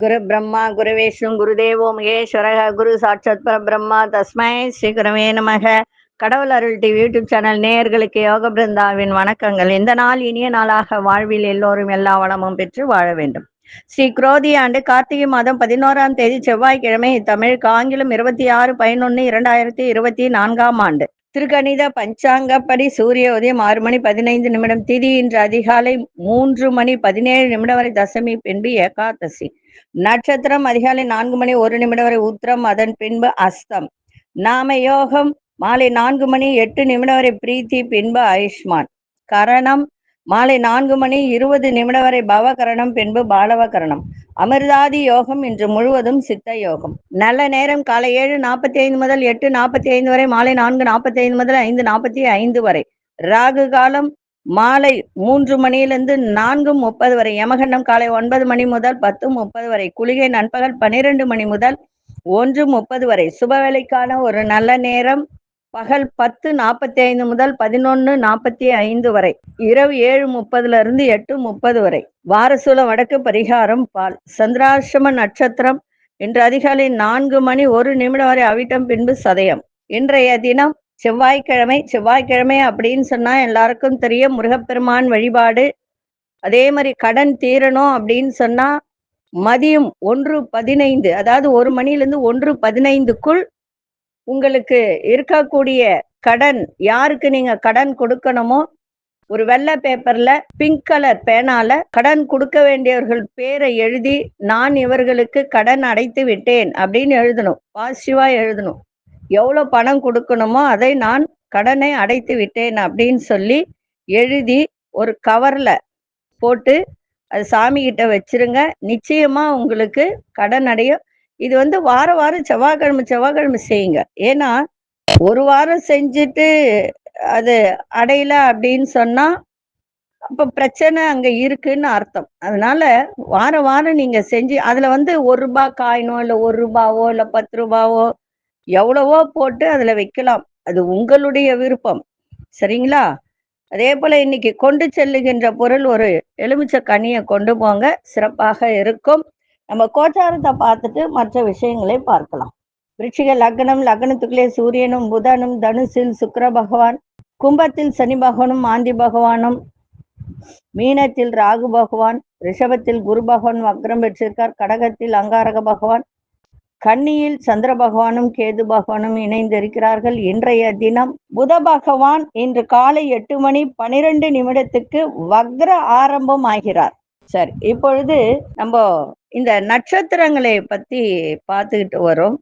குரு பிரம்மா குரு விஷ்ணு குருதேவோ மகேஸ்வரக குரு சாட்சாத் பரபிரம்மா தஸ்மை ஸ்ரீ குருவே நமக. கடவுள் அருள் டிவி யூடியூப் சேனல் நேயர்களுக்கு யோக பிருந்தாவின் வணக்கங்கள். இந்த நாள் இனிய நாளாக வாழ்வில் எல்லோரும் எல்லா வளமும் பெற்று வாழ வேண்டும். ஸ்ரீ குரோதி ஆண்டு கார்த்திகை மாதம் 11ஆம் தேதி செவ்வாய்க்கிழமை, தமிழுக்கு ஆங்கிலம் 26/11/2024 ஆண்டு. திருக்கணித பஞ்சாங்கப்படி சூரிய உதயம் 6:15 திதி இன்று அதிகாலை 3:17 வரை தசமி, பின்பு ஏகாதசி. நட்சத்திரம் அதிகாலை 4:01 வரை உத்திரம், அதன் பின்பு அஸ்தம். நாம யோகம் மாலை 4:08 வரை பிரீத்தி, பின்பு ஆயுஷ்மான். கரணம் மாலை 4:20 வரை பவகரணம், பின்பு பாலவகரணம். அமிர்தாதி யோகம் இன்று முழுவதும் சித்த யோகம். நல்ல நேரம் காலை 7:45 முதல் 8:45 வரை, மாலை 4:45 முதல் 5:45 வரை. ராகு காலம் மாலை 3 மணியிலிருந்து 4:30 வரை. யமகண்டம் காலை 9 மணி முதல் 10:30 வரை. குளிகை நண்பகல் 12 மணி முதல் 1:30 வரை. சுபவேளைக்கான ஒரு நல்ல நேரம் பகல் 10:45 முதல் 11:45 வரை. இரவு 7:30 8:30 வரை. வாரசூலம் வடக்கு, பரிகாரம் பால். சந்திராசிரம நட்சத்திரம் இன்று அதிகாலை 4:01 வரை அவிட்டம், பின்பு சதயம். இன்றைய தினம் செவ்வாய்க்கிழமை அப்படின்னு சொன்னா எல்லாருக்கும் தெரியும், முருகப்பெருமான் வழிபாடு. அதே மாதிரி கடன் தீரணும் அப்படின்னு சொன்னா மதியம் 1:15, அதாவது 1 மணிலிருந்து 1:15க்குள் உங்களுக்கு இருக்கக்கூடிய கடன், யாருக்கு நீங்க கடன் கொடுக்கணுமோ, ஒரு வெள்ளை பேப்பர்ல பிங்க் கலர் பேனால கடன் கொடுக்க வேண்டியவர்கள் பேரை எழுதி, நான் இவர்களுக்கு கடன் அடைத்து விட்டேன் அப்படின்னு எழுதணும். பாசிட்டிவா எழுதணும். எவ்வளவு பணம் கொடுக்கணுமோ அதை நான் கடனை அடைத்து விட்டேன் அப்படின்னு சொல்லி எழுதி ஒரு கவர்ல போட்டு அது சாமி கிட்ட வச்சிருங்க. நிச்சயமா உங்களுக்கு கடன் அடையும். இது வாரம் செவ்வாய்க்கிழமை செய்யுங்க. ஏன்னா ஒரு வாரம் செஞ்சுட்டு அது அடையல அப்படின்னு சொன்னா அப்ப பிரச்சனை அங்க இருக்குன்னு அர்த்தம். அதனால வாரம் நீங்க செஞ்சு அதுல ₹1 காயினோ இல்ல ₹1 இல்ல ₹10 எவ்வளவோ போட்டு அதுல வைக்கலாம். அது உங்களுடைய விருப்பம். சரிங்களா? அதே போல இன்னைக்கு கொண்டு செல்லுகின்ற பொருள் ஒரு எலுமிச்சை கனியை கொண்டு போங்க, சிறப்பாக இருக்கும். நம்ம கோச்சாரத்தை பார்த்துட்டு மற்ற விஷயங்களை பார்க்கலாம். விருச்சிக லக்னம், லக்னத்துக்குள்ளே சூரியனும் புதனும், தனுசில் சுக்கிர பகவான், கும்பத்தில் சனி பகவானும் ஆந்தி பகவானும், மீனத்தில் ராகு பகவான், ரிஷபத்தில் குரு பகவான் வக்ரம் பெற்றிருக்கார், கடகத்தில் அங்காரக பகவான், கன்னியில் சந்திர பகவானும் கேது பகவானும் இணைந்திருக்கிறார்கள். இன்றைய தினம் புத பகவான் இன்று காலை 8:12 வக்ர ஆரம்பம் ஆகிறார். சரி, இப்பொழுது நம்ம இந்த நட்சத்திரங்களை பத்தி பார்த்துக்கிட்டு வரோம்.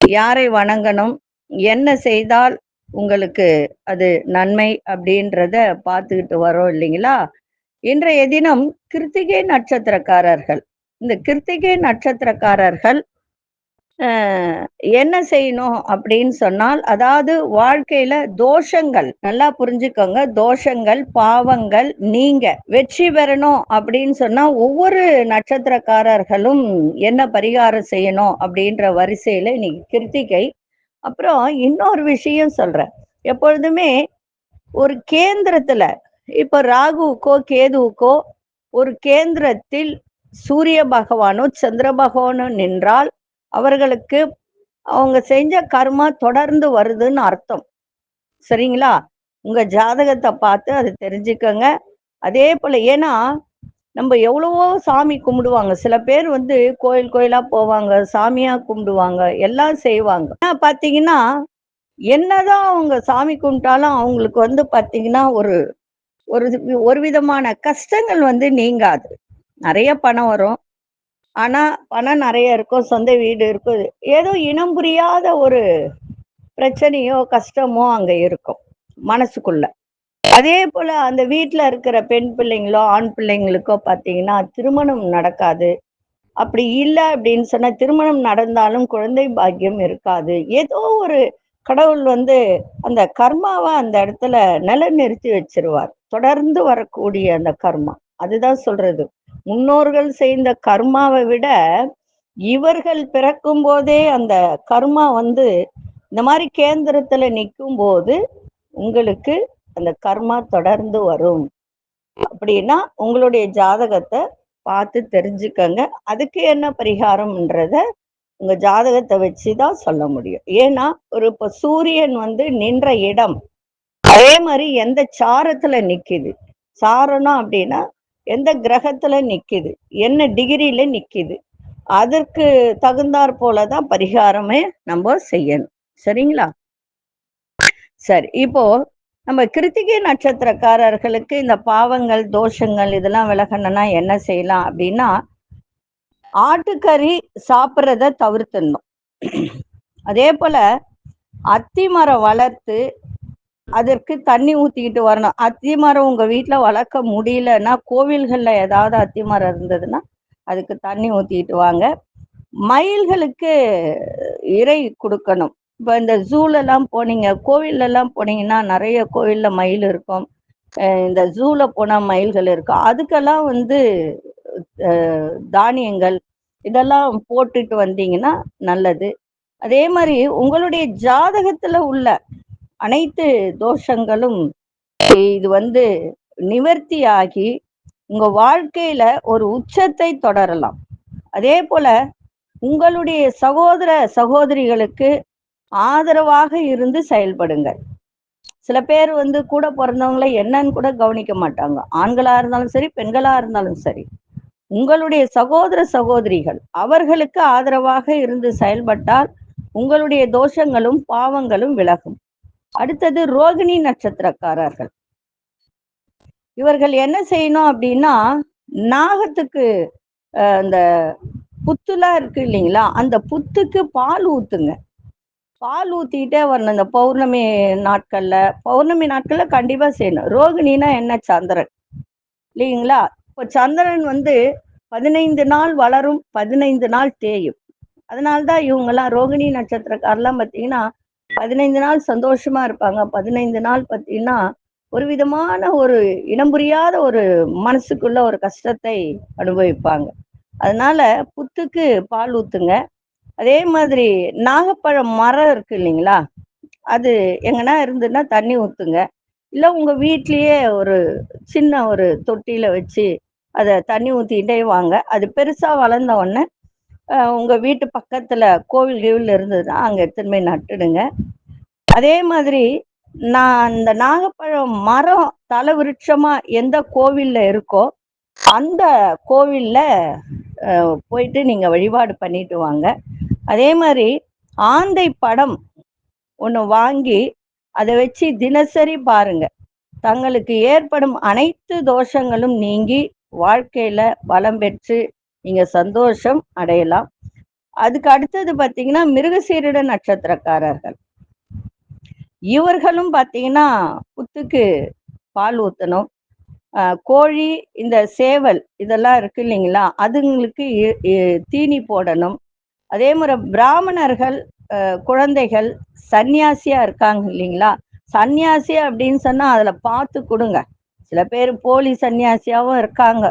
யாரை வணங்கணும், என்ன செய்தால் உங்களுக்கு அது நன்மை அப்படின்றத பார்த்துக்கிட்டு வரோம் இல்லைங்களா? இன்றைய தினம் கிருத்திகை நட்சத்திரக்காரர்கள். இந்த கிருத்திகை நட்சத்திரக்காரர்கள் என்ன செய்யணும் அப்படின்னு சொன்னால், அதாவது வாழ்க்கையில தோஷங்கள், நல்லா புரிஞ்சுக்கோங்க, தோஷங்கள் பாவங்கள் நீங்க வெற்றி பெறணும் அப்படின்னு சொன்னா ஒவ்வொரு நட்சத்திரக்காரர்களும் என்ன பரிகாரம் செய்யணும் அப்படின்ற வரிசையில இன்னைக்கு கிருத்திகை. அப்புறம் இன்னொரு விஷயம் சொல்றேன். எப்பொழுதுமே ஒரு கேந்திரத்துல, இப்ப ராகுவுக்கோ கேதுவுக்கோ ஒரு கேந்திரத்தில் சூரிய பகவானோ சந்திர பகவானோ நின்றால் அவர்களுக்கு அவங்க செஞ்ச கர்மா தொடர்ந்து வருதுன்னு அர்த்தம். சரிங்களா? உங்க ஜாதகத்தை பார்த்து அதை தெரிஞ்சுக்கோங்க. அதே போல ஏன்னா நம்ம எவ்வளவோ சாமி கும்பிடுவாங்க. சில பேர் கோயில் கோயிலா போவாங்க, சாமியா கும்பிடுவாங்க, எல்லாம் செய்வாங்க. பாத்தீங்கன்னா என்னதான் அவங்க சாமி கும்பிட்டாலும் அவங்களுக்கு பாத்தீங்கன்னா ஒரு ஒரு விதமான கஷ்டங்கள் நீங்காது. நிறைய பணம் வரும், ஆனா பணம் நிறைய இருக்கும், சொந்த வீடு இருக்கும், ஏதோ இனம் புரியாத ஒரு பிரச்சனையோ கஷ்டமோ அங்க இருக்கும் மனசுக்குள்ள. அதே போல அந்த வீட்டுல இருக்கிற பெண் பிள்ளைங்களோ ஆண் பிள்ளைங்களுக்கோ பாத்தீங்கன்னா திருமணம் நடக்காது. அப்படி இல்லை அப்படின்னு சொன்னா திருமணம் நடந்தாலும் குழந்தை பாக்கியம் இருக்காது. ஏதோ ஒரு கடவுள் அந்த கர்மாவை அந்த இடத்துல நிலைநிறுத்தி வச்சிருவார். தொடர்ந்து வரக்கூடிய அந்த கர்மா, அதுதான் சொல்றது. முன்னோர்கள் செய்த கர்மாவை விட இவர்கள் பிறக்கும் போதே அந்த கர்மா இந்த மாதிரி கேந்திரத்துல நிற்கும் போது உங்களுக்கு அந்த கர்மா தொடர்ந்து வரும். அப்படின்னா உங்களுடைய ஜாதகத்தை பார்த்து தெரிஞ்சுக்கங்க. அதுக்கு என்ன பரிகாரம்ன்றத உங்க ஜாதகத்தை வச்சுதான் சொல்ல முடியும். ஏன்னா இப்ப சூரியன் நின்ற இடம், அதே மாதிரி எந்த சாரத்துல நிக்குது, சாரணம் அப்படின்னா எந்த கிரகத்துல நிக்குது, என்ன டிகிரியில நிக்குது, அதற்கு தகுந்தாற் போலதான் பரிகாரமே நம்ம செய்யணும். சரிங்களா? சரி, இப்போ நம்ம கிருத்திகை நட்சத்திரக்காரர்களுக்கு இந்த பாவங்கள் தோஷங்கள் இதெல்லாம் விலகணும்னா என்ன செய்யலாம் அப்படின்னா, ஆட்டுக்கறி சாப்பிட்றத தவிர்த்துடணும். அதே போல அத்தி மரம் வளர்த்து அதற்கு தண்ணி ஊத்திக்கிட்டு வரணும். அத்தி மரம் உங்க வீட்டுல வளர்க்க முடியலன்னா, கோவில்கள்ல ஏதாவது அத்தி மரம் இருந்ததுன்னா அதுக்கு தண்ணி ஊத்திக்கிட்டு வாங்க. மயில்களுக்கு இறை கொடுக்கணும். இப்ப இந்த ஜூல எல்லாம் போனீங்க, கோவில்ல எல்லாம் போனீங்கன்னா நிறைய கோவில்ல மயில் இருக்கும். இந்த ஜூல போனா மயில்கள் இருக்கும். அதுக்கெல்லாம் தானியங்கள் இதெல்லாம் போட்டுட்டு வந்தீங்கன்னா நல்லது. அதே மாதிரி உங்களுடைய ஜாதகத்துல உள்ள அனைத்து தோஷங்களும் இது நிவர்த்தியாகி உங்க வாழ்க்கையில ஒரு உச்சத்தை தொடரலாம். அதே போல உங்களுடைய சகோதர சகோதரிகளுக்கு ஆதரவாக இருந்து செயல்படுங்க. சில பேர் கூட பிறந்தவங்களை என்னன்னு கூட கவனிக்க மாட்டாங்க. ஆண்களா இருந்தாலும் சரி, பெண்களா இருந்தாலும் சரி. உங்களுடைய சகோதர சகோதரிகள் அவர்களுக்கு ஆதரவாக இருந்து செயல்பட்டால் உங்களுடைய தோஷங்களும் பாவங்களும் விலகும். அடுத்தது ரோகிணி நட்சத்திரக்காரர்கள். இவர்கள் என்ன செய்யணும் அப்படின்னா, நாகத்துக்கு அந்த புத்துலாம் இருக்கு இல்லைங்களா, அந்த புத்துக்கு பால் ஊத்துங்க. பால் ஊத்திட்டே வரணும். இந்த பௌர்ணமி நாட்கள்ல கண்டிப்பா செய்யணும். ரோகிணினா என்ன? சந்திரன் இல்லைங்களா? இப்போ சந்திரன் 15 நாள் வளரும், 15 நாள் தேயும். அதனால்தான் இவங்கெல்லாம் ரோகிணி நட்சத்திரக்காரெல்லாம் பார்த்தீங்கன்னா 15 நாள் சந்தோஷமா இருப்பாங்க. 15 நாள் பார்த்தீங்கன்னா ஒரு விதமான ஒரு இனம் புரியாத ஒரு மனசுக்குள்ள ஒரு கஷ்டத்தை அனுபவிப்பாங்க. அதனால புத்துக்கு பால் ஊத்துங்க. அதே மாதிரி நாகப்பழம் மரம் இருக்கு இல்லைங்களா, அது எங்கன்னா இருந்துன்னா தண்ணி ஊத்துங்க. இல்லை உங்க வீட்லயே ஒரு சின்ன ஒரு தொட்டியில வச்சு அதை தண்ணி ஊத்திட்டே வாங்க. அது பெருசா வளர்ந்த உடனே உங்க வீட்டு பக்கத்துல கோவில் இருந்ததுன்னா அங்க எடுத்துன்னு போய் நட்டுடுங்க. அதே மாதிரி அந்த நாகப்பழம் மரம் தலை விருட்சமா எந்த கோவில்ல இருக்கோ அந்த கோவில்ல போயிட்டு நீங்க வழிபாடு பண்ணிட்டு வாங்க. அதே மாதிரி ஆந்தை படம் ஒன்று வாங்கி அதை வச்சு தினசரி பாருங்க. தங்களுக்கு ஏற்படும் அனைத்து தோஷங்களும் நீங்கி வாழ்க்கையில வளம் பெற்று நீங்க சந்தோஷம் அடையலாம். அதுக்கு அடுத்தது பார்த்தீங்கன்னா மிருகசீரிட நட்சத்திரக்காரர்கள். இவர்களும் பார்த்தீங்கன்னா புத்துக்கு பால் ஊற்றணும். கோழி, இந்த சேவல் இதெல்லாம் இருக்கு இல்லைங்களா, அதுங்களுக்கு தீனி போடணும். அதே மாதிரி பிராமணர்கள் குழந்தைகள் சன்னியாசியா இருக்காங்க இல்லைங்களா, சன்னியாசி அப்படின்னு சொன்னா அதுல பார்த்து கொடுங்க. சில பேர் போலி சன்னியாசியாவும் இருக்காங்க,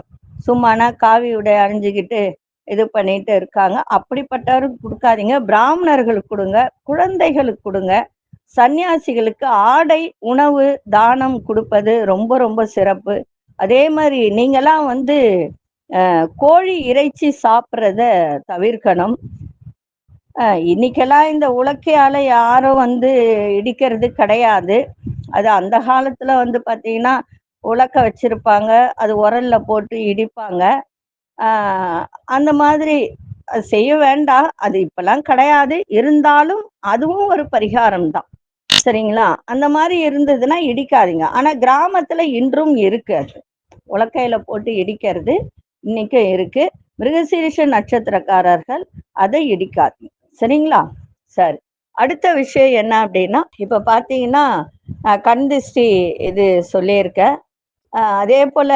சும்மானா காவி உடை அணிஞ்சுக்கிட்டு இது பண்ணிட்டு இருக்காங்க. அப்படிப்பட்டவருக்கு கொடுக்காதீங்க. பிராமணர்களுக்கு கொடுங்க, குழந்தைகளுக்கு கொடுங்க. சன்னியாசிகளுக்கு ஆடை உணவு தானம் கொடுப்பது ரொம்ப ரொம்ப சிறப்பு. அதே மாதிரி நீங்கெல்லாம் கோழி இறைச்சி சாப்பிட்றத தவிர்க்கணும். இன்னைக்கெல்லாம் இந்த உலக்கையால யாரும் இடிக்கிறது கிடையாது. அது அந்த காலத்துல பார்த்தீங்கன்னா உலக்க வச்சிருப்பாங்க, அது உரல்ல போட்டு இடிப்பாங்க. அந்த மாதிரி செய்ய வேண்டாம், அது இப்பெல்லாம் கிடையாது. இருந்தாலும் அதுவும் ஒரு பரிகாரம் தான். சரிங்களா? அந்த மாதிரி இருந்ததுன்னா இடிக்காதீங்க. ஆனா கிராமத்துல இன்றும் இருக்கு, அது உலக்கையில போட்டு இடிக்கிறது இன்னைக்கும் இருக்கு. மிருகசீரிஷ நட்சத்திரக்காரர்கள் அதை இடிக்காதீங்க. சரிங்களா? சரி, அடுத்த விஷயம் என்ன அப்படின்னா, இப்ப பாத்தீங்கன்னா கண் திருஷ்டி இது சொல்லியிருக்கேன். அதே போல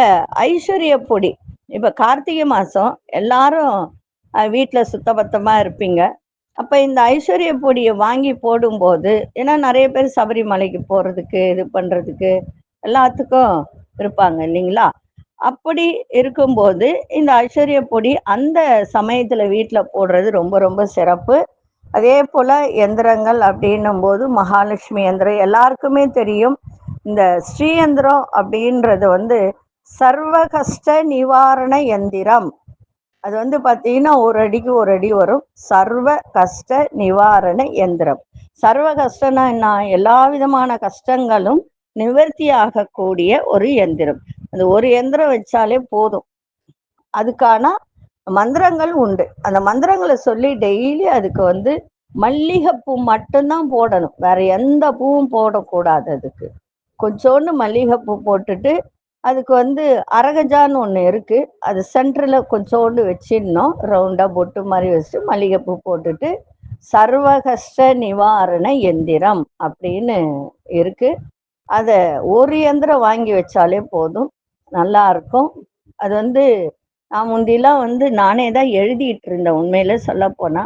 ஐஸ்வர்ய பொடி. இப்ப கார்த்திகை மாசம் எல்லாரும் வீட்டுல சுத்தபத்தமா இருப்பீங்க. அப்ப இந்த ஐஸ்வர்ய பொடியை வாங்கி போடும்போது, ஏன்னா நிறைய பேர் சபரிமலைக்கு போறதுக்கு இது பண்றதுக்கு எல்லாத்துக்கும் இருப்பாங்க இல்லைங்களா, அப்படி இருக்கும்போது இந்த ஐஸ்வர்ய பொடி அந்த சமயத்துல வீட்டுல போடுறது ரொம்ப ரொம்ப சிறப்பு. அதே போல எந்திரங்கள் அப்படின்னும் போது மகாலட்சுமி எந்திரம் எல்லாருக்குமே தெரியும். இந்த ஸ்ரீயந்திரம் அப்படின்றது சர்வ கஷ்ட நிவாரண எந்திரம். அது வந்து பார்த்தீங்கன்னா ஒரு அடிக்கு ஒரு அடி வரும். சர்வ கஷ்ட நிவாரண எந்திரம். சர்வ கஷ்டம்னா என்ன? எல்லா விதமான கஷ்டங்களும் நிவர்த்தி ஆகக்கூடிய ஒரு எந்திரம். அந்த ஒரு எந்திரம் வச்சாலே போதும். அதுக்கான மந்திரங்கள் உண்டு. அந்த மந்திரங்களை சொல்லி டெய்லி அதுக்கு வந்து மல்லிகைப்பூ மட்டும்தான் போடணும், வேற எந்த பூவும் போடக்கூடாது. அதுக்கு கொஞ்சோண்டு மல்லிகைப்பூ போட்டுட்டு அதுக்கு வந்து அரகஜான்னு ஒன்று இருக்கு, அது சென்டரில் கொஞ்சோண்டு வச்சிடணும், ரவுண்டாக பொட்டு மாதிரி வச்சுட்டு மல்லிகைப்பூ போட்டுட்டு சர்வகஷ்ட நிவாரண எந்திரம் அப்படின்னு இருக்கு. அதை ஒரு எந்திரம் வாங்கி வச்சாலே போதும், நல்லா இருக்கும். அது வந்து நான் முந்திலாம் வந்து நானே தான் எழுதிட்டு இருந்தேன். உண்மையில சொல்ல போனா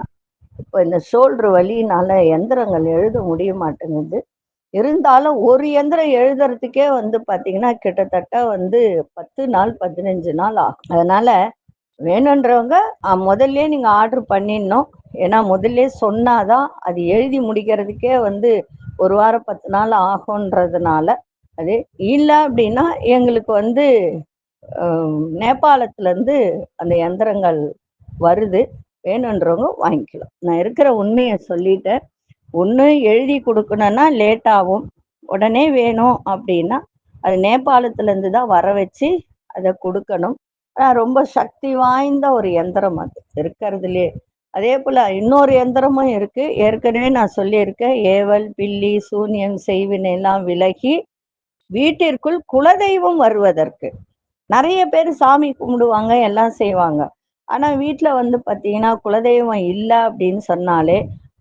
இப்போ இந்த ஷோல்டர் வலினால எந்திரங்கள் எழுத முடிய மாட்டேங்குது. இருந்தாலும் ஒரு எந்திரம் எழுதுறதுக்கே வந்து பாத்தீங்கன்னா கிட்டத்தட்ட வந்து 10 நாள் 15 நாள் ஆகும். அதனால வேணுன்றவங்க முதல்ல நீங்க ஆர்டர் பண்ணிடணும். ஏன்னா முதல்ல சொன்னாதான் அது எழுதி முடிக்கிறதுக்கே வந்து ஒரு வாரம் 10 நாள் ஆகும்ன்றதுனால. அது இல்லை அப்படின்னா எங்களுக்கு வந்து நேபாளத்துல இருந்து அந்த யந்திரங்கள் வருது, வேணுன்றவங்க வாங்கிக்கலாம். நான் இருக்கிற உண்மையை சொல்லிட்டேன். ஒன்று எழுதி கொடுக்கணும்னா லேட் ஆகும், உடனே வேணும் அப்படின்னா அது நேபாளத்துலேருந்து தான் வர வச்சு அதை கொடுக்கணும். ஆனால் ரொம்ப சக்தி வாய்ந்த ஒரு யந்திரம் அது இருக்கிறதுலே. அதே போல் இன்னொரு யந்திரமும் இருக்குது, ஏற்கனவே நான் சொல்லியிருக்கேன். ஏவல் பில்லி சூன்யம் செய்வினை எல்லாம் விலகி வீட்டிற்குள் குலதெய்வம் வருவதற்கு. நிறைய பேர் சாமி கும்பிடுவாங்க, எல்லாம் செய்வாங்க. ஆனால் வீட்டில் வந்து பார்த்தீங்கன்னா குலதெய்வம் இல்லை அப்படின்னு சொன்னாலே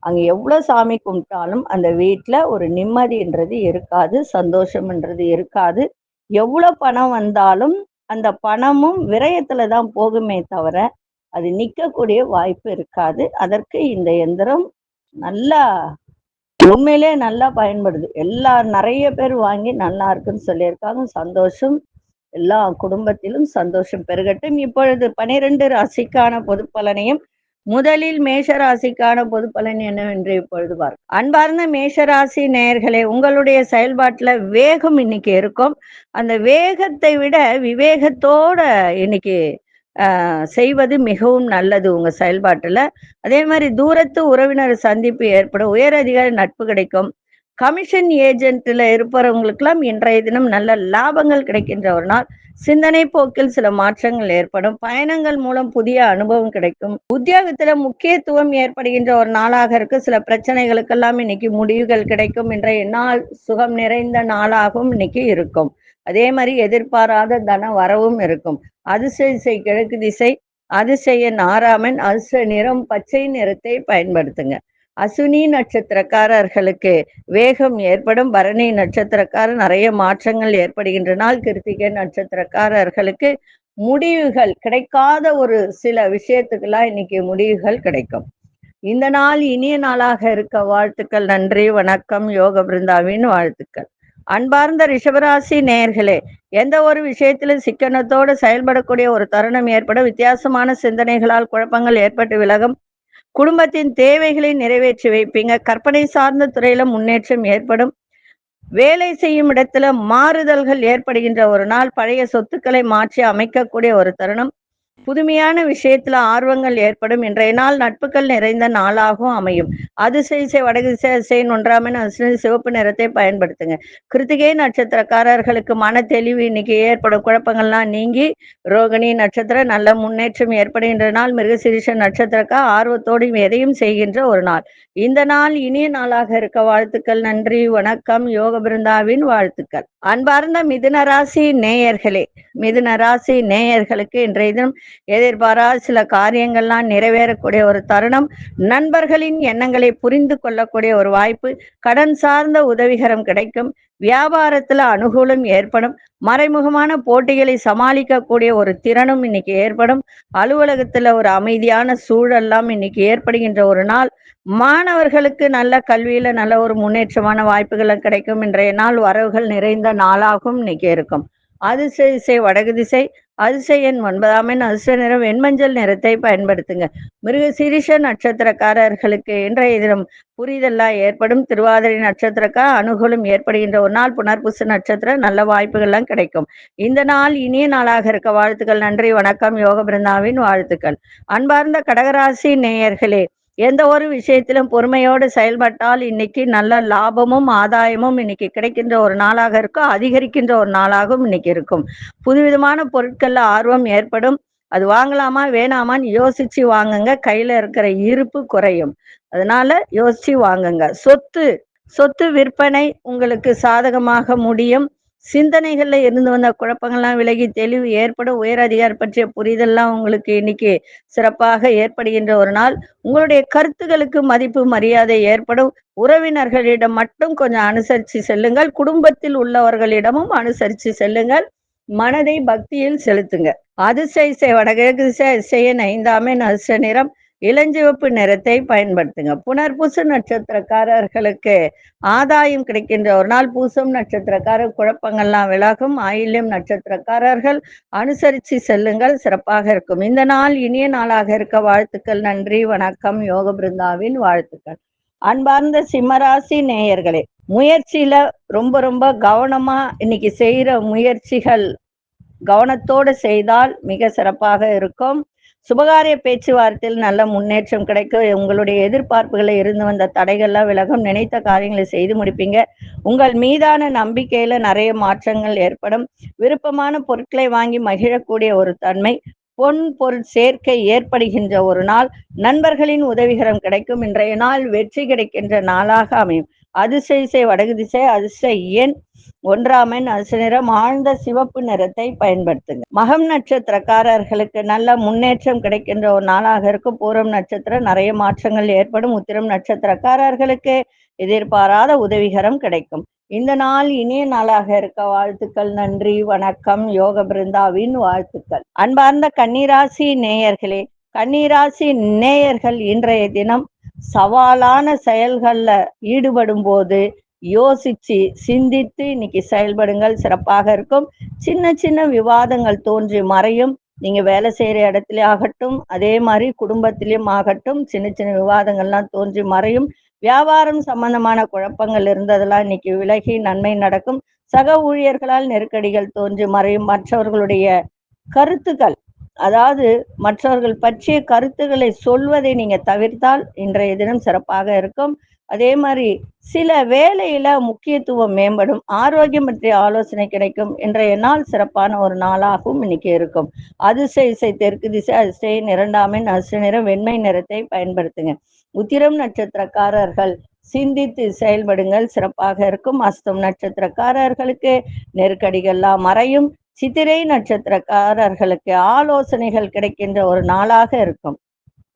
அங்கே எவ்வளோ சாமி கும்பிட்டாலும் அந்த வீட்டில் ஒரு நிம்மதின்றது இருக்காது, சந்தோஷம்ன்றது இருக்காது. எவ்வளோ பணம் வந்தாலும் அந்த பணமும் விரயத்துல தான் போகுமே தவிர அது நிற்கக்கூடிய வாய்ப்பு இருக்காது. அதற்கு இந்த எந்திரம் நல்லா உண்மையிலே நல்லா பயன்படுது. நிறைய பேர் வாங்கி நல்லா இருக்குன்னு சொல்லியிருக்காங்க. சந்தோஷம், எல்லா குடும்பத்திலும் சந்தோஷம் பெருகட்டும். இப்பொழுது 12 ராசிக்கான பொது பலனையும் முதலில் மேஷராசிக்கான பொது பலன் என்னவென்று இப்பொழுது பார்க்க. அன்பார்ந்த மேஷராசி நேயர்களே, உங்களுடைய செயல்பாட்டுல வேகம் இன்னைக்கு இருக்கும். அந்த வேகத்தை விட விவேகத்தோட இன்னைக்கு செய்வது மிகவும் நல்லது உங்க செயல்பாட்டுல. அதே மாதிரி தூரத்து உறவினர் சந்திப்பு ஏற்படும், உயர் அதிகாரி நட்பு கிடைக்கும். கமிஷன் ஏஜென்ட்ல இருப்பவர்களுக்கெல்லாம் இன்றைய தினம் நல்ல லாபங்கள் கிடைக்கின்ற ஒரு நாள். சிந்தனை போக்கில் சில மாற்றங்கள் ஏற்படும், பயணங்கள் மூலம் புதிய அனுபவம் கிடைக்கும். உத்தியோகத்துல முக்கியத்துவம் ஏற்படுகின்ற ஒரு நாளாக இருக்கு. சில பிரச்சனைகளுக்கெல்லாம் இன்னைக்கு முடிவுகள் கிடைக்கும். இன்றைய நாள் சுகம் நிறைந்த நாளாகவும் இன்னைக்கு இருக்கும். அதே மாதிரி எதிர்பாராத தன வரவும் இருக்கும். அதிசய கிழக்கு திசை, அதிசய நாராமன், அதிசய நிறம் பச்சை நிறத்தை பயன்படுத்துங்க. அசுனி நட்சத்திரக்காரர்களுக்கு வேகம் ஏற்படும். பரணி நட்சத்திரக்காரர் நிறைய மாற்றங்கள் ஏற்படுகின்ற நாள். கிருத்திகை நட்சத்திரக்காரர்களுக்கு முடிவுகள் கிடைக்காத ஒரு சில விஷயத்துக்கெல்லாம் இன்னைக்கு முடிவுகள் கிடைக்கும். இந்த நாள் இனிய நாளாக இருக்க வாழ்த்துக்கள். நன்றி, வணக்கம். யோக பிருந்தாவின் வாழ்த்துக்கள். அன்பார்ந்த ரிஷபராசி நேயர்களே, எந்த ஒரு விஷயத்திலும் சிக்கனத்தோடு செயல்படக்கூடிய ஒரு தருணம் ஏற்படும். வித்தியாசமான சிந்தனைகளால் குழப்பங்கள் ஏற்பட்டு விலகும். குடும்பத்தின் தேவைகளை நிறைவேற்றி வைப்பீங்க. கற்பனை சார்ந்த துறையில முன்னேற்றம் ஏற்படும். வேலை செய்யும் இடத்துல மாறுதல்கள் ஏற்படுகின்ற ஒரு நாள். பழைய சொத்துக்களை மாற்றி அமைக்கக்கூடிய ஒரு தருணம். புதுமையான விஷயத்துல ஆர்வங்கள் ஏற்படும். இன்றைய நாள் நட்புகள் நிறைந்த நாளாகவும் அமையும். அதிசய வடதிசை ஒன்றாமன் சிவப்பு நிறத்தை பயன்படுத்துங்க. கிருத்திகை நட்சத்திரக்காரர்களுக்கு மன தெளிவு இன்னைக்கு ஏற்படும். குழப்பங்கள்லாம் நீங்கி ரோகிணி நட்சத்திரம் நல்ல முன்னேற்றம் ஏற்படுகின்ற நாள். மிருகசீரிஷ நட்சத்திரக்கா ஆர்வத்தோடு எதையும் செய்கின்ற ஒரு நாள். இந்த நாள் இனிய நாளாக இருக்க வாழ்த்துக்கள். நன்றி, வணக்கம். யோக பிருந்தாவின் வாழ்த்துக்கள். அன்பார்ந்த மிதுன ராசி நேயர்களே, மிதுன ராசி நேயர்களுக்கு இன்றைய தினம் எதிர்பாராத சில காரியங்கள்லாம் நிறைவேறக்கூடிய ஒரு தருணம். நண்பர்களின் எண்ணங்களை புரிந்து கொள்ளக்கூடிய ஒரு வாய்ப்பு. கடன் சார்ந்த உதவிகரம் கிடைக்கும். வியாபாரத்துல அனுகூலம் ஏற்படும். மறைமுகமான போட்டிகளை சமாளிக்கக்கூடிய ஒரு திறனும் இன்னைக்கு ஏற்படும். அலுவலகத்துல ஒரு அமைதியான சூழல்லாம் இன்னைக்கு ஏற்படுகின்ற ஒரு நாள். மாணவர்களுக்கு நல்ல கல்வியில நல்ல ஒரு முன்னேற்றமான வாய்ப்புகள் கிடைக்கும். இன்றைய நாள் வரவுகள் நிறைந்த நாளாகவும் இன்னைக்கு இருக்கும். அதிசய வடகு திசை, அதிசய எண் 9 அதிர்ஷ்ட நிறம் வெண்மஞ்சள் நிறத்தை பயன்படுத்துங்க. மிருகசீரிஷ நட்சத்திரக்காரர்களுக்கு இன்றைய தினம் புரிதெல்லாம் ஏற்படும். திருவாதிரை நட்சத்திரக்கார் அனுகூலம் ஏற்படுகின்ற ஒரு நாள். புனர்பூச நட்சத்திரம் நல்ல வாய்ப்புகள்லாம் கிடைக்கும். இந்த நாள் இனிய நாளாக இருக்க வாழ்த்துக்கள். நன்றி, வணக்கம். யோக பிருந்தாவின் வாழ்த்துக்கள். அன்பார்ந்த கடகராசி நேயர்களே, எந்த ஒரு விஷயத்திலும் பொறுமையோடு செயல்பட்டால் இன்னைக்கு நல்ல லாபமும் ஆதாயமும் இன்னைக்கு கிடைக்கின்ற ஒரு நாளாக இருக்கும். அதிகரிக்கின்ற ஒரு நாளாகவும் இன்னைக்கு இருக்கும். புதுவிதமான பொருட்கள்ல ஆர்வம் ஏற்படும். அது வாங்கலாமா வேணாமான்னு யோசிச்சு வாங்குங்க. கையில இருக்கிற இருப்பு குறையும். அதனால யோசிச்சு வாங்குங்க. சொத்து விற்பனை உங்களுக்கு சாதகமாக முடியும். சிந்தனைகள்ல இருந்து வந்த குழப்பங்கள்லாம் விலகி தெளிவு ஏற்படும். உயர் அதிகாரி பற்றிய புரிதல்லாம் உங்களுக்கு இன்னைக்கு சிறப்பாக ஏற்படுகின்ற ஒரு நாள். உங்களுடைய கருத்துக்களுக்கு மதிப்பு மரியாதை ஏற்படும். உறவினர்களிடம் மட்டும் கொஞ்சம் அனுசரித்து செல்லுங்கள். குடும்பத்தில் உள்ளவர்களிடமும் அனுசரித்து செல்லுங்கள். மனதை பக்தியில் செலுத்துங்க. அதிசய வடகிழக்கு திசை 5 அதிர்ஷ்ட நிறம் இளஞ்சிவப்பு நிறத்தை பயன்படுத்துங்க. புனர்பூச நட்சத்திரக்காரர்களுக்கு ஆதாயம் கிடைக்கின்ற ஒரு நாள். பூசம் நட்சத்திரக்காரர் குழப்பங்கள்லாம் விலகும். ஆயில்யம் நட்சத்திரக்காரர்கள் அனுசரித்து செல்லுங்கள், சிறப்பாக இருக்கும். இந்த நாள் இனிய நாளாக இருக்க வாழ்த்துக்கள். நன்றி, வணக்கம். யோக பிருந்தாவின் வாழ்த்துக்கள். அன்பார்ந்த சிம்மராசி நேயர்களே, முயற்சியில ரொம்ப ரொம்ப கவனமா இன்னைக்கு செய்யற முயற்சிகள் கவனத்தோடு செய்தால் மிக சிறப்பாக இருக்கும். சுபகாரிய பேச்சுவார்த்தையில் நல்ல முன்னேற்றம் கிடைக்கும். உங்களுடைய எதிர்பார்ப்புகளை இருந்து வந்த தடைகள்லாம் விலகும். நினைத்த காரியங்களை செய்து முடிப்பீங்க. உங்கள் மீதான நம்பிக்கையில நிறைய மாற்றங்கள் ஏற்படும். விருப்பமான பொருட்களை வாங்கி மகிழக்கூடிய ஒரு தன்மை. பொன் பொருள் சேர்க்கை ஏற்படுகின்ற ஒரு நாள். நண்பர்களின் உதவிகரம் கிடைக்கும். இன்றைய நாள் வெற்றி கிடைக்கின்ற நாளாக அமையும். அதிசய வடகு திசை அதிர்ஷ்ட எண் 1 அதிர்ஷ்ட நிறம் ஆழ்ந்த சிவப்பு நிறத்தை பயன்படுத்துங்க. மகம் நட்சத்திரக்காரர்களுக்கு நல்ல முன்னேற்றம் கிடைக்கின்ற ஒரு நாளாக இருக்கும். பூரம் நட்சத்திரம் நிறைய மாற்றங்கள் ஏற்படும். உத்திரம் நட்சத்திரக்காரர்களுக்கு எதிர்பாராத உதவிகரம் கிடைக்கும். இந்த நாள் இனிய நாளாக இருக்க வாழ்த்துக்கள். நன்றி, வணக்கம். யோக பிருந்தாவின் வாழ்த்துக்கள். அன்பார்ந்த கன்னிராசி நேயர்களே, கன்னிராசி நேயர்கள் இன்றைய தினம் சவாலான செயல்கள்ல ஈடுபடும் போது யோசிச்சு சிந்தித்து இன்னைக்கு செயல்படுங்கள், சிறப்பாக இருக்கும். சின்ன சின்ன விவாதங்கள் தோன்றி மறையும். நீங்க வேலை செய்யற இடத்துல ஆகட்டும், அதே மாதிரி குடும்பத்திலையும் ஆகட்டும், சின்ன சின்ன விவாதங்கள்லாம் தோன்றி மறையும். வியாபாரம் சம்பந்தமான குழப்பங்கள் இருந்ததெல்லாம் இன்னைக்கு விலகி நன்மை நடக்கும். சக ஊழியர்களால் நெருக்கடிகள் தோன்றி மறையும். மற்றவர்களுடைய கருத்துக்கள், அதாவது மற்றவர்கள் பற்றிய கருத்துக்களை சொல்வதை நீங்க தவிர்த்தால் இன்றைய தினம் சிறப்பாக இருக்கும். அதே மாதிரி சில வேலையில முக்கியத்துவம் மேம்படும். ஆரோக்கியம் பற்றிய ஆலோசனை கிடைக்கும். இன்றைய நாள் சிறப்பான ஒரு நாளாகவும் இன்னைக்கு இருக்கும். அதிசய தெற்கு திசை அதிசய 2 அதிர்ஷ்ட நிறம் வெண்மை நிறத்தை பயன்படுத்துங்க. உத்திரம் நட்சத்திரக்காரர்கள் சிந்தித்து செயல்படுங்கள், சிறப்பாக இருக்கும். அஸ்தம் நட்சத்திரக்காரர்களுக்கு நெருக்கடிகள்லாம் மறையும். சித்திரை நட்சத்திரக்காரர்களுக்கு ஆலோசனைகள் கிடைக்கின்ற ஒரு நாளாக இருக்கும்.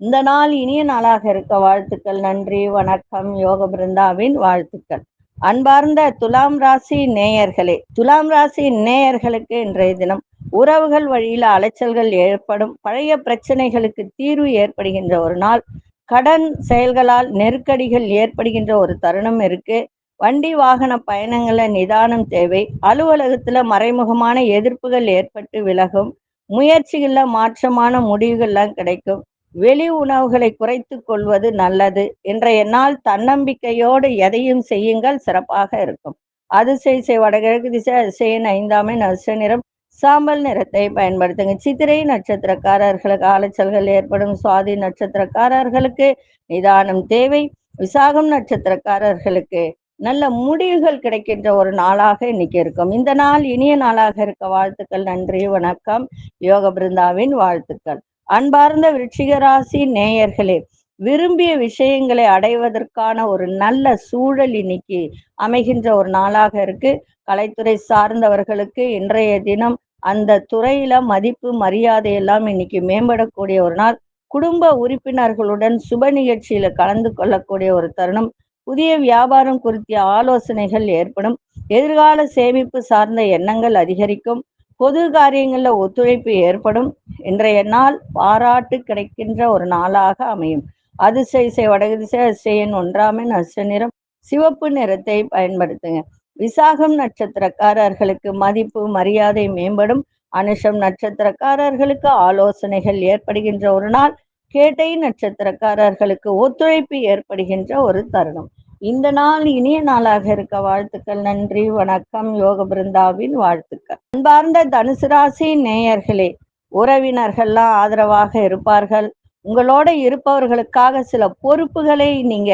இந்த நாள் இனிய நாளாக இருக்க வாழ்த்துக்கள். நன்றி, வணக்கம். யோக பிருந்தாவின் வாழ்த்துக்கள். அன்பார்ந்த துலாம் ராசி நேயர்களே, துலாம் ராசி நேயர்களுக்கு இன்றைய தினம் உறவுகள் வழியில அலைச்சல்கள் ஏற்படும். பழைய பிரச்சனைகளுக்கு தீர்வு ஏற்படுகின்ற ஒரு நாள். கடன் செயல்களால் நெருக்கடிகள் ஏற்படுகின்ற ஒரு தருணம் இருக்கு. வண்டி வாகன பயணங்கள நிதானம் தேவை. அலுவலகத்துல மறைமுகமான எதிர்ப்புகள் ஏற்பட்டு விலகும். முயற்சிகள்ல மாற்றமான முடிவுகள்லாம் கிடைக்கும். வெளி உணவுகளை குறைத்து கொள்வது நல்லது. இன்றைய நாள் தன்னம்பிக்கையோடு எதையும் செய்யுங்கள், சிறப்பாக இருக்கும். அதிசய வடகிழக்கு திசை அதிசய 5 அதிர்ஷ்ட நிறம் சாம்பல் நிறத்தை பயன்படுத்துங்க. சித்திரை நட்சத்திரக்காரர்களுக்கு அலைச்சல்கள் ஏற்படும். சுவாதி நட்சத்திரக்காரர்களுக்கு நிதானம் தேவை. விசாகம் நட்சத்திரக்காரர்களுக்கு நல்ல முடிவுகள் கிடைக்கின்ற ஒரு நாளாக இன்னைக்கு இருக்கும். இந்த நாள் இனிய நாளாக இருக்க வாழ்த்துக்கள். நன்றி, வணக்கம். யோக பிருந்தாவின் வாழ்த்துக்கள். அன்பார்ந்த விருச்சிக ராசி நேயர்களே, விரும்பிய விஷயங்களை அடைவதற்கான ஒரு நல்ல சூழல் இன்னைக்கு அமைகின்ற ஒரு நாளாக இருக்கு. கலைத்துறை சார்ந்தவர்களுக்கு இன்றைய தினம் அந்த துறையில மதிப்பு மரியாதை எல்லாம் இன்னைக்கு மேம்படக்கூடிய ஒரு நாள். குடும்ப உறுப்பினர்களுடன் சுப நிகழ்ச்சியில கலந்து கொள்ளக்கூடிய ஒரு தருணம். புதிய வியாபாரம் குறித்த ஆலோசனைகள் ஏற்படும். எதிர்கால சேமிப்பு சார்ந்த எண்ணங்கள் அதிகரிக்கும். பொது காரியங்கள்ல ஒத்துழைப்பு ஏற்படும். இன்றைய நாள் பாராட்டு கிடைக்கின்ற ஒரு நாளாக அமையும். அதிசய வடகு திசை அதிசய 1 அதிர்ஷ்ட நிறம் சிவப்பு நிறத்தை பயன்படுத்துங்க. விசாகம் நட்சத்திரக்காரர்களுக்கு மதிப்பு மரியாதை மேம்படும். அனுஷம் நட்சத்திரக்காரர்களுக்கு ஆலோசனைகள் ஏற்படுகின்ற ஒரு நாள். கேட்டை நட்சத்திரக்காரர்களுக்கு ஒத்துழைப்பு ஏற்படுகின்ற ஒரு தருணம். இந்த நாள் இனிய நாளாக இருக்க வாழ்த்துக்கள். நன்றி, வணக்கம். யோக பிருந்தாவின் வாழ்த்துக்கள். அன்பார்ந்த தனுசு ராசி நேயர்களே, உறவினர்கள்லாம் ஆதரவாக இருப்பார்கள். உங்களோட இருப்பவர்களுக்காக சில பொறுப்புகளை நீங்க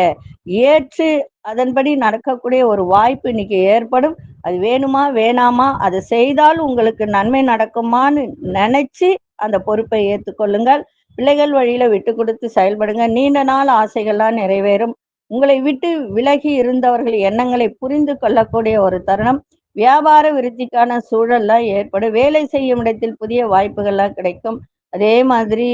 ஏற்று அதன்படி நடக்கக்கூடிய ஒரு வாய்ப்பு இன்னைக்கு ஏற்படும். அது வேணுமா வேணாமா, அதை செய்தால் உங்களுக்கு நன்மை நடக்குமான்னு நினைச்சு அந்த பொறுப்பை ஏற்றுக்கொள்ளுங்கள். பிள்ளைகள் வழியில விட்டு கொடுத்து செயல்படுங்க. நீண்ட நாள் ஆசைகள்லாம் நிறைவேறும். உங்களை விட்டு விலகி இருந்தவர்கள் எண்ணங்களை புரிந்து கொள்ளக்கூடிய ஒரு தருணம். வியாபார விருத்திக்கான சூழல்லாம் ஏற்படும். வேலை செய்யும் இடத்தில் புதிய வாய்ப்புகள்லாம் கிடைக்கும். அதே மாதிரி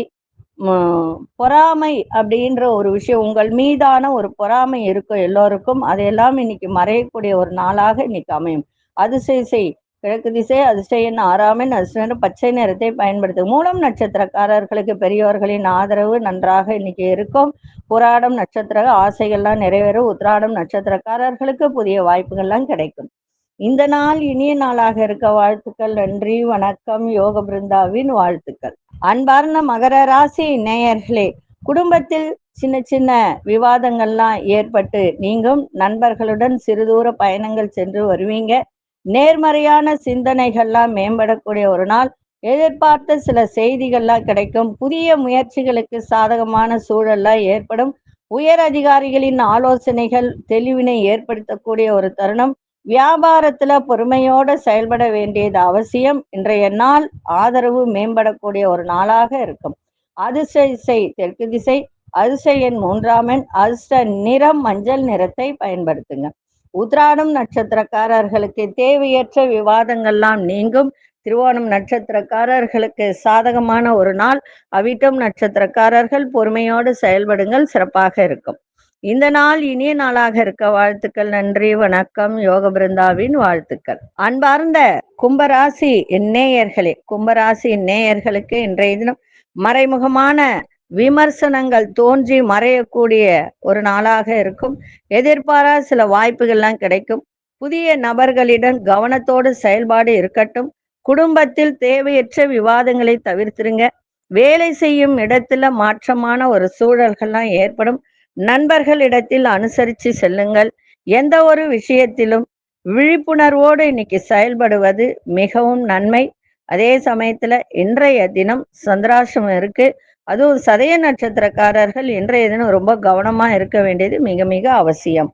பொறாமை அப்படின்ற ஒரு விஷயம், உங்கள் மீதான ஒரு பொறாமை இருக்கும் எல்லோருக்கும். அதையெல்லாம் இன்னைக்கு மறையக்கூடிய ஒரு நாளாக இன்னைக்கு அமையும். அதிசய கிழக்கு திசை, அதிசயன் 6ஆம் எண், அதிர்ஷ்ட பச்சை நிறத்தை பயன்படுத்தும். மூலம் நட்சத்திரக்காரர்களுக்கு பெரியோர்களின் ஆதரவு நன்றாக இன்னைக்கு இருக்கும். புராடம் நட்சத்திர ஆசைகள்லாம் நிறைவேறும். உத்திராடம் நட்சத்திரக்காரர்களுக்கு புதிய வாய்ப்புகள்லாம் கிடைக்கும். இந்த நாள் இனிய நாளாக இருக்க வாழ்த்துக்கள். நன்றி, வணக்கம். யோக பிருந்தாவின் வாழ்த்துக்கள். அன்பார்ந்த மகர ராசி நேயர்களே, குடும்பத்தில் சின்ன சின்ன விவாதங்கள்லாம் ஏற்பட்டு நீங்கும். நண்பர்களுடன் சிறுதூர பயணங்கள் சென்று வருவீங்க. நேர்மறையான சிந்தனைகள்லாம் மேம்படக்கூடிய ஒரு நாள். எதிர்பார்த்த சில செய்திகள்லாம் கிடைக்கும். புதிய முயற்சிகளுக்கு சாதகமான சூழல்லாம் ஏற்படும். உயர் அதிகாரிகளின் ஆலோசனைகள் தெளிவினை ஏற்படுத்தக்கூடிய ஒரு தருணம். வியாபாரத்துல பொறுமையோட செயல்பட வேண்டியது அவசியம். இன்றைய நாள் ஆதரவு மேம்படக்கூடிய ஒரு நாளாக இருக்கும். அதிசய தெற்கு திசை, அதிசய எண் 3ஆம் எண், அதிர்ஷ்ட நிறம் மஞ்சள் நிறத்தை பயன்படுத்துங்க. உத்திராடம் நட்சத்திரக்காரர்களுக்கு தேவையற்ற விவாதங்கள்லாம் நீங்கும். திருவோணம் நட்சத்திரக்காரர்களுக்கு சாதகமான ஒரு நாள். அவிட்டம் நட்சத்திரக்காரர்கள் பொறுமையோடு செயல்படுங்கள், சிறப்பாக இருக்கும். இந்த நாள் இனிய நாளாக இருக்க வாழ்த்துக்கள். நன்றி, வணக்கம். யோக பிருந்தாவின் வாழ்த்துக்கள். அன்பார்ந்த கும்பராசி நேயர்களே, கும்பராசி நேயர்களுக்கு இன்றைய தினம் மறைமுகமான விமர்சனங்கள் தோன்றி மறையக்கூடிய ஒரு நாளாக இருக்கும். எதிர்பாராத சில வாய்ப்புகள்லாம் கிடைக்கும். புதிய நபர்களிடம் கவனத்தோடு செயல்பாடு இருக்கட்டும். குடும்பத்தில் தேவையற்ற விவாதங்களை தவிர்த்திருங்க. வேலை செய்யும் இடத்துல மாற்றமான ஒரு சூழல்கள்லாம் ஏற்படும். நண்பர்களிடத்தில் அனுசரித்து செல்லுங்கள். எந்த ஒரு விஷயத்திலும் விழிப்புணர்வோடு இன்னைக்கு செயல்படுவது மிகவும் நன்மை. அதே சமயத்துல இன்றைய தினம் சந்திராசிரமம் இருக்கு. அதுவும் சதய நட்சத்திரக்காரர்கள் இன்றைய தினம் ரொம்ப கவனமா இருக்க வேண்டியது மிக மிக அவசியம்.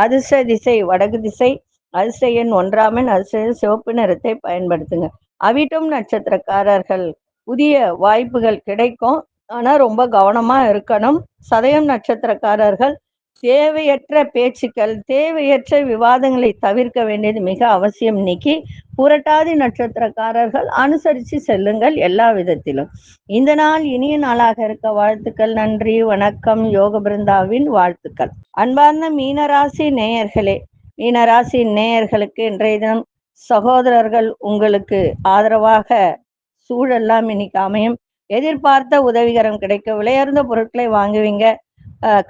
அதிர்ஷ்ட திசை வடக்கு திசை, அதிர்ஷ்ட எண் 1ஆம் எண், அதிர்ஷ்ட சிவப்பு நிறத்தை பயன்படுத்துங்க. அவிட்டம் நட்சத்திரக்காரர்கள் புதிய வாய்ப்புகள் கிடைக்கும். ஆனா ரொம்ப கவனமா இருக்கணும். சதயம் நட்சத்திரக்காரர்கள் தேவையற்ற பேச்சுக்கள், தேவையற்ற விவாதங்களை தவிர்க்க வேண்டியது மிக அவசியம். இன்னைக்கு புரட்டாதி நட்சத்திரக்காரர்கள் அனுசரித்து செல்லுங்கள் எல்லா விதத்திலும். இந்த நாள் இனிய நாளாக இருக்க வாழ்த்துக்கள். நன்றி, வணக்கம். யோக பிருந்தாவின் வாழ்த்துக்கள். அன்பார்ந்த மீனராசி நேயர்களே, மீனராசி நேயர்களுக்கு இன்றைய தினம் சகோதரர்கள் உங்களுக்கு ஆதரவாக சூழல்லாம் இன்னைக்கு அமையும். எதிர்பார்த்த உதவிகரம் கிடைக்க. விலையுயர்ந்த பொருட்களை வாங்குவீங்க.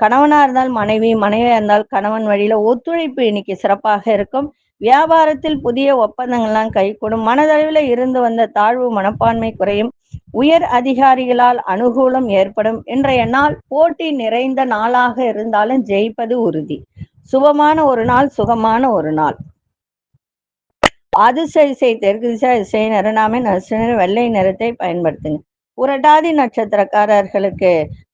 கணவனா இருந்தால் மனைவி, மனைவியா இருந்தால் கணவன் வழியில ஒத்துழைப்பு இன்னைக்கு சிறப்பாக இருக்கும். வியாபாரத்தில் புதிய ஒப்பந்தங்கள்லாம் கைகூடும். மனதளவில் இருந்து வந்த தாழ்வு மனப்பான்மை குறையும். உயர் அதிகாரிகளால் அனுகூலம் ஏற்படும். இன்றைய நாள் போட்டி நிறைந்த நாளாக இருந்தாலும் ஜெயிப்பது உறுதி. சுபமான ஒரு நாள், சுகமான ஒரு நாள். அதிசய தெற்கு திசை, அதிசய நிறனாமே வெள்ளை நிறத்தை பயன்படுத்துங்க. புரட்டாதி நட்சத்திரக்காரர்களுக்கு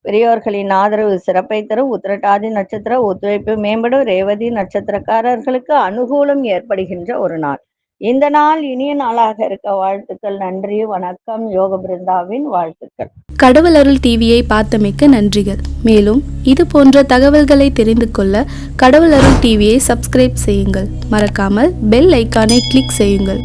பெரியோர்களின் ஆதரவு சிறப்பை தரும். உத்திரட்டாதி நட்சத்திர ஒத்துழைப்பு மேம்படும். ரேவதி நட்சத்திரக்காரர்களுக்கு அனுகூலம் ஏற்படுகின்ற ஒரு நாள். இந்த நாள் இனிய நாளாக இருக்க வாழ்த்துக்கள். நன்றி, வணக்கம். யோக பிருந்தாவின் வாழ்த்துக்கள். கடவுள் அருள் டிவியை பார்த்தமைக்கு நன்றிகள். மேலும் இது போன்ற தகவல்களை தெரிந்து கொள்ள கடவுள் அருள் டிவியை சப்ஸ்கிரைப் செய்யுங்கள். மறக்காமல் பெல் ஐக்கானை கிளிக் செய்யுங்கள்.